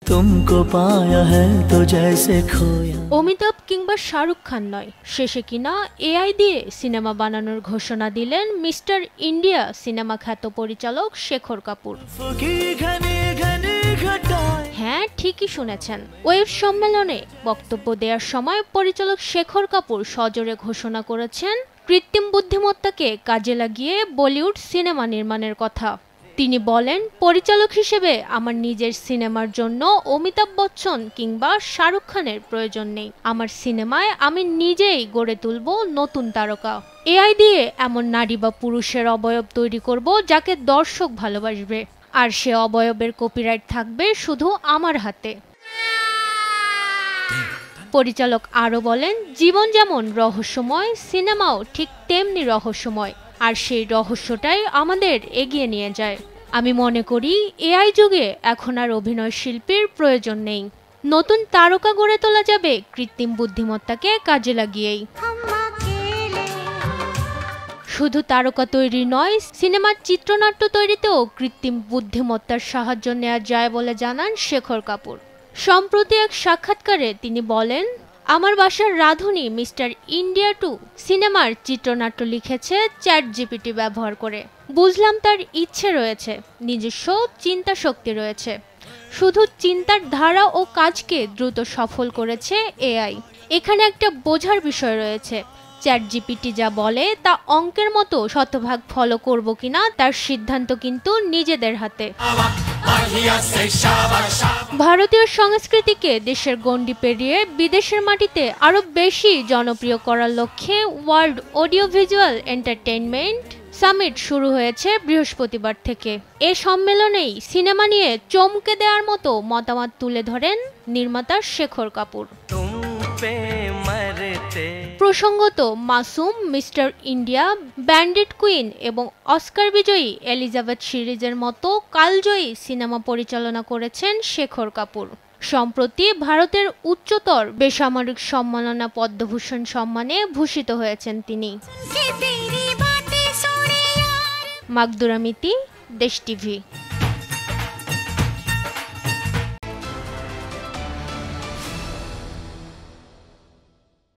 तुमको पाया है तो जैसे खोया। অমিতাভ কিংবা শাহরুখ খান নয়, শেষে কিনা এআই দিয়ে সিনেমা বানানোর ঘোষণা দিলেন মিস্টার ইন্ডিয়া সিনেমা খ্যাত পরিচালক শেখর কাপুর। হ্যাঁ, ঠিকই শুনেছেন। ওয়েব সম্মেলনে বক্তব্য দেওয়ার সময় পরিচালক শেখর কাপুর সজোরে ঘোষণা করেছেন কৃত্রিম বুদ্ধিমত্তাকে কাজে লাগিয়ে বলিউড সিনেমা নির্মাণের কথা। তিনি বলেন, পরিচালক হিসেবে আমার নিজের সিনেমার জন্য অমিতাভ বচ্চন কিংবা শাহরুখ খানের প্রয়োজন নেই। আমার সিনেমায় আমি নিজেই গড়ে তুলব নতুন তারকা। এআই দিয়ে এমন নারী বা পুরুষের অবয়ব তৈরি করব যাকে দর্শক ভালোবাসবে, আর সে অবয়বের কপিরাইট থাকবে শুধু আমার হাতে। পরিচালক আরও বলেন, জীবন যেমন রহস্যময়, সিনেমাও ঠিক তেমনি রহস্যময়, আর সেই রহস্যটাই আমাদের এগিয়ে নিয়ে যায়। আমি মনে করি এআই যুগে এখন আর অভিনয় শিল্পীর প্রয়োজন নেই। নতুন তারকা গড়ে তোলা যাবে কৃত্রিম বুদ্ধিমত্তাকে কাজে লাগিয়েই। শুধু তারকা তৈরি নয়, সিনেমার চিত্রনাট্য তৈরিতেও কৃত্রিম বুদ্ধিমত্তার সাহায্য নেওয়া যায় বলে জানান শেখর কাপুর। সম্প্রতি এক সাক্ষাৎকারে তিনি বলেন, আমার বাসার রাঁধুনি মিস্টার ইন্ডিয়া 2 সিনেমার চিত্রনাট্য লিখেছে চ্যাটজিপিটি ব্যবহার করে। বুঝলাম তার ইচ্ছে রয়েছে, নিজস্ব চিন্তা শক্তি রয়েছে। শুধু চিন্তার ধারা ও কাজকে দ্রুত সফল করেছে এআই। এখানে একটা বোঝার বিষয় রয়েছে, চ্যাটজিপিটি যা বলে তা অঙ্কের মতো শতভাগ ফলো করব কিনা তার সিদ্ধান্ত কিন্তু নিজেদের হাতে। ভারতীয় সংস্কৃতিকে দেশের গণ্ডি পেরিয়ে বিদেশের মাটিতে আরো বেশি জনপ্রিয় করার লক্ষ্যে world audio visual entertainment summit শুরু হয়েছে বৃহস্পতিবার থেকে। এ সম্মেলনেই সিনেমা নিয়ে চমকে দেওয়ার মতো মতামত তুলে ধরেন নির্মাতা শেখর কাপুর। প্রসঙ্গত, Masum, mister India, bandit queen এবং অস্কার বিজয়ী এলিজাবেথ সিরিজের মতো কালজয়ী সিনেমা পরিচালনা করেছেন শেখর কাপুর। সম্প্রতি ভারতের উচ্চতর বেসামরিক সম্মাননা পদ্মভূষণ সম্মানে ভূষিত হয়েছেন তিনি। মাকদুরা মিতি, দেশ টিভি।